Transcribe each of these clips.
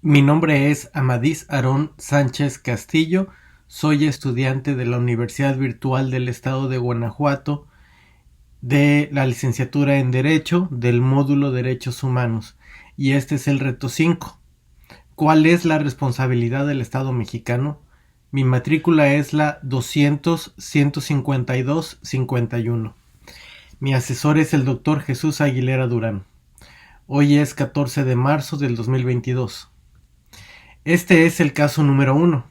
Mi nombre es Amadís Aarón Sánchez Castillo, soy estudiante de la Universidad Virtual del Estado de Guanajuato, de la licenciatura en Derecho del módulo Derechos Humanos, y este es el reto 5. ¿Cuál es la responsabilidad del Estado mexicano? Mi matrícula es la 200-152-51. Mi asesor es el Dr. Jesús Aguilera Durán. Hoy es 14 de marzo del 2022. Este es el caso número 1.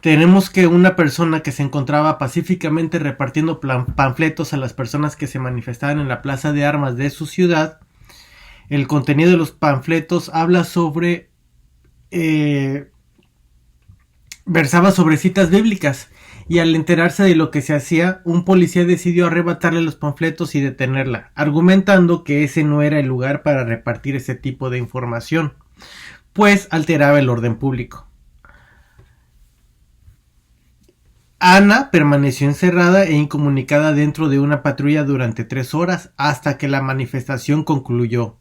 Tenemos que una persona que se encontraba pacíficamente repartiendo panfletos a las personas que se manifestaban en la plaza de armas de su ciudad. El contenido de los panfletos habla sobre versaba sobre citas bíblicas, y al enterarse de lo que se hacía, un policía decidió arrebatarle los panfletos y detenerla, argumentando que ese no era el lugar para repartir ese tipo de información, pues alteraba el orden público. Ana permaneció encerrada e incomunicada dentro de una patrulla durante 3 horas hasta que la manifestación concluyó.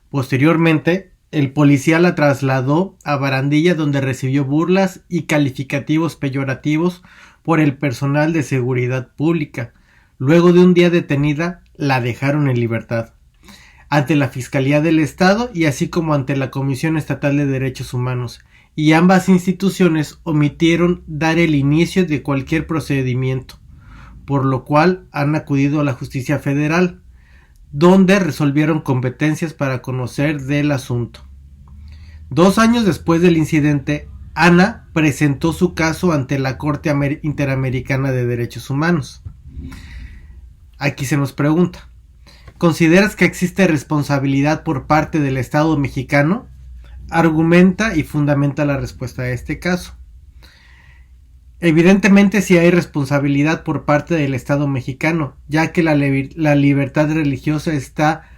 Posteriormente, el policía la trasladó a Barandilla, donde recibió burlas y calificativos peyorativos por el personal de seguridad pública. Luego de un día detenida, la dejaron en libertad ante la Fiscalía del Estado y así como ante la Comisión Estatal de Derechos Humanos, y ambas instituciones omitieron dar el inicio de cualquier procedimiento, por lo cual han acudido a la Justicia Federal, donde resolvieron competencias para conocer del asunto. 2 años después del incidente, Ana presentó su caso ante la Corte Interamericana de Derechos Humanos. Aquí se nos pregunta: ¿consideras que existe responsabilidad por parte del Estado mexicano? Argumenta y fundamenta la respuesta a este caso. Evidentemente sí hay responsabilidad por parte del Estado mexicano, ya que la libertad religiosa está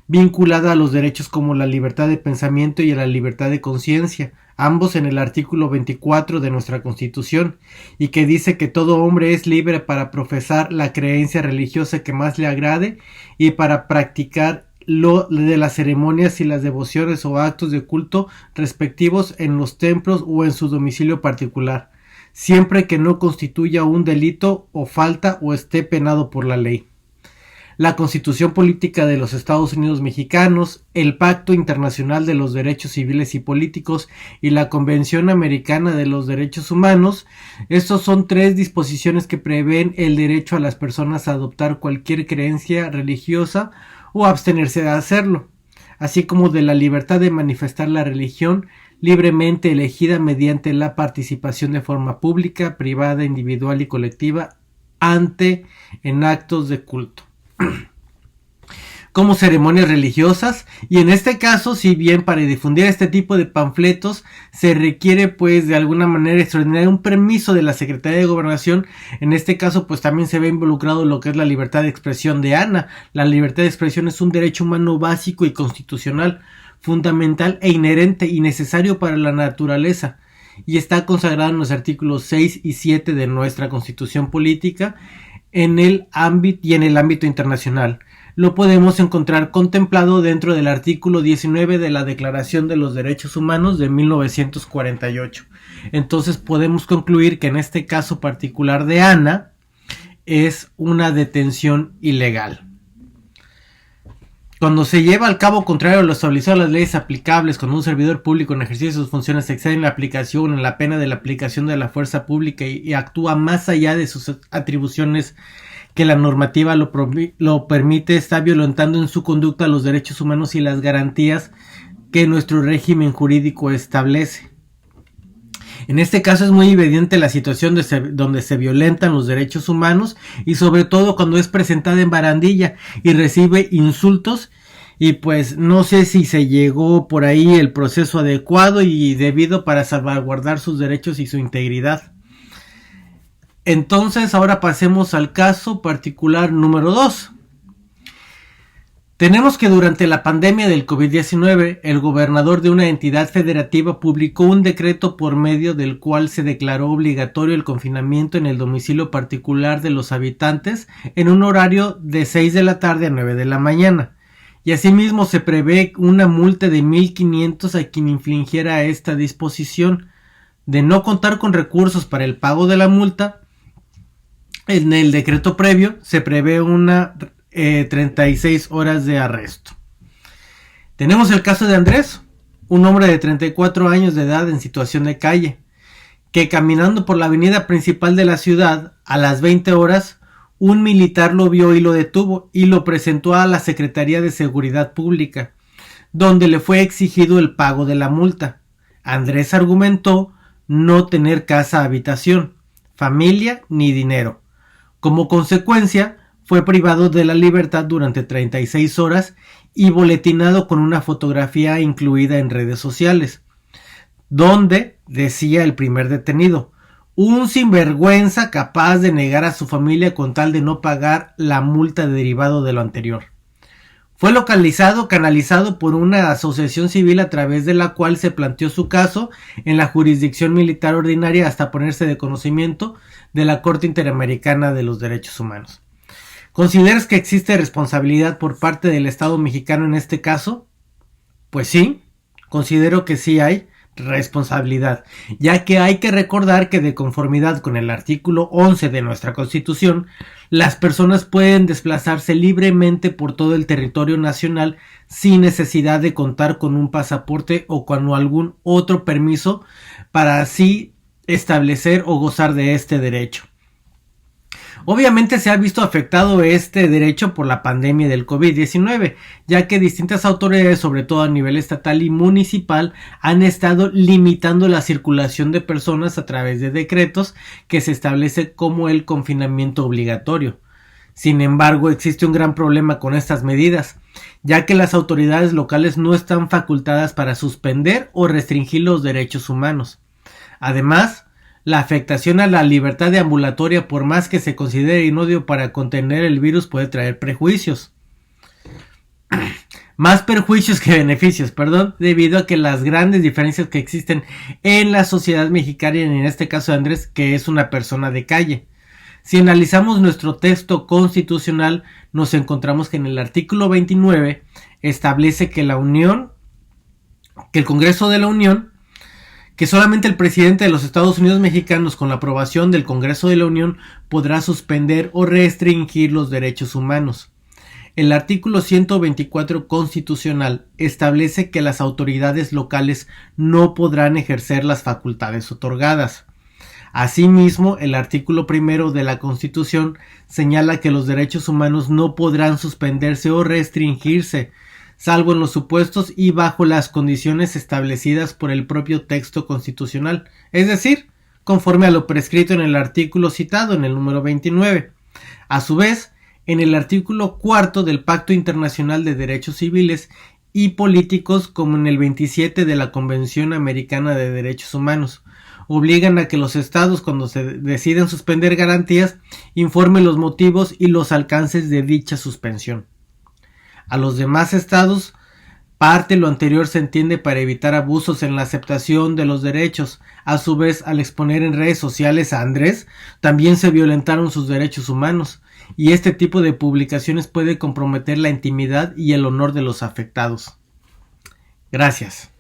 vinculada a los derechos como la libertad de pensamiento y a la libertad de conciencia, ambos en el artículo 24 de nuestra Constitución, y que dice que todo hombre es libre para profesar la creencia religiosa que más le agrade y para practicar lo de las ceremonias y las devociones o actos de culto respectivos en los templos o en su domicilio particular, siempre que no constituya un delito o falta o esté penado por la ley. La Constitución Política de los Estados Unidos Mexicanos, el Pacto Internacional de los Derechos Civiles y Políticos y la Convención Americana de los Derechos Humanos. Estos son 3 disposiciones que prevén el derecho a las personas a adoptar cualquier creencia religiosa o abstenerse de hacerlo, así como de la libertad de manifestar la religión libremente elegida mediante la participación de forma pública, privada, individual y colectiva en actos de culto, como ceremonias religiosas. Y en este caso, si bien para difundir este tipo de panfletos se requiere pues de alguna manera extraordinaria un permiso de la Secretaría de Gobernación, en este caso pues también se ve involucrado lo que es la libertad de expresión de Ana. La libertad de expresión es un derecho humano básico y constitucional, fundamental e inherente y necesario para la naturaleza, y está consagrado en los artículos 6 y 7 de nuestra Constitución Política en el ámbito internacional. Lo podemos encontrar contemplado dentro del artículo 19 de la Declaración de los Derechos Humanos de 1948. Entonces podemos concluir que en este caso particular de Ana es una detención ilegal. Cuando se lleva al cabo contrario a lo establecido a las leyes aplicables, cuando un servidor público en ejercicio de sus funciones excede en la aplicación, en la pena de la aplicación de la fuerza pública y actúa más allá de sus atribuciones que la normativa lo permite, está violentando en su conducta los derechos humanos y las garantías que nuestro régimen jurídico establece. En este caso es muy evidente la situación donde se violentan los derechos humanos, y sobre todo cuando es presentada en Barandilla y recibe insultos, y pues no sé si se llegó por ahí el proceso adecuado y debido para salvaguardar sus derechos y su integridad. Entonces ahora pasemos al caso particular número 2. Tenemos que durante la pandemia del COVID-19, el gobernador de una entidad federativa publicó un decreto por medio del cual se declaró obligatorio el confinamiento en el domicilio particular de los habitantes en un horario de 6 de la tarde a 9 de la mañana, y asimismo se prevé una multa de 1.500 a quien infringiera esta disposición. De no contar con recursos para el pago de la multa, en el decreto previo se prevé una 36 horas de arresto. Tenemos el caso de Andrés, un hombre de 34 años de edad en situación de calle, que caminando por la avenida principal de la ciudad a las 20 horas, un militar lo vio y lo detuvo y lo presentó a la Secretaría de Seguridad Pública, donde le fue exigido el pago de la multa. Andrés argumentó no tener casa habitación, familia ni dinero. Como consecuencia, fue privado de la libertad durante 36 horas y boletinado con una fotografía incluida en redes sociales, donde decía el primer detenido: un sinvergüenza capaz de negar a su familia con tal de no pagar la multa derivado de lo anterior. Fue canalizado por una asociación civil a través de la cual se planteó su caso en la jurisdicción militar ordinaria hasta ponerse de conocimiento de la Corte Interamericana de los Derechos Humanos. ¿Consideras que existe responsabilidad por parte del Estado mexicano en este caso? Pues sí, considero que sí hay responsabilidad, ya que hay que recordar que de conformidad con el artículo 11 de nuestra Constitución, las personas pueden desplazarse libremente por todo el territorio nacional sin necesidad de contar con un pasaporte o con algún otro permiso para así establecer o gozar de este derecho. Obviamente se ha visto afectado este derecho por la pandemia del COVID-19, ya que distintas autoridades, sobre todo a nivel estatal y municipal, han estado limitando la circulación de personas a través de decretos que se establece como el confinamiento obligatorio. Sin embargo, existe un gran problema con estas medidas, ya que las autoridades locales no están facultadas para suspender o restringir los derechos humanos. Además, la afectación a la libertad de ambulatoria, por más que se considere inodio para contener el virus, puede traer prejuicios. Más perjuicios que beneficios, debido a que las grandes diferencias que existen en la sociedad mexicana, y en este caso de Andrés, que es una persona de calle. Si analizamos nuestro texto constitucional, nos encontramos que en el artículo 29 establece que el Congreso de la Unión, que solamente el presidente de los Estados Unidos mexicanos, con la aprobación del Congreso de la Unión, podrá suspender o restringir los derechos humanos. El artículo 124 constitucional establece que las autoridades locales no podrán ejercer las facultades otorgadas. Asimismo, el artículo 1 de la Constitución señala que los derechos humanos no podrán suspenderse o restringirse, salvo en los supuestos y bajo las condiciones establecidas por el propio texto constitucional, es decir, conforme a lo prescrito en el artículo citado en el número 29. A su vez, en el artículo 4 del Pacto Internacional de Derechos Civiles y Políticos, como en el 27 de la Convención Americana de Derechos Humanos, obligan a que los estados, cuando se deciden suspender garantías, informen los motivos y los alcances de dicha suspensión. A los demás estados, parte lo anterior se entiende para evitar abusos en la aceptación de los derechos. A su vez, al exponer en redes sociales a Andrés, también se violentaron sus derechos humanos, y este tipo de publicaciones puede comprometer la intimidad y el honor de los afectados. Gracias.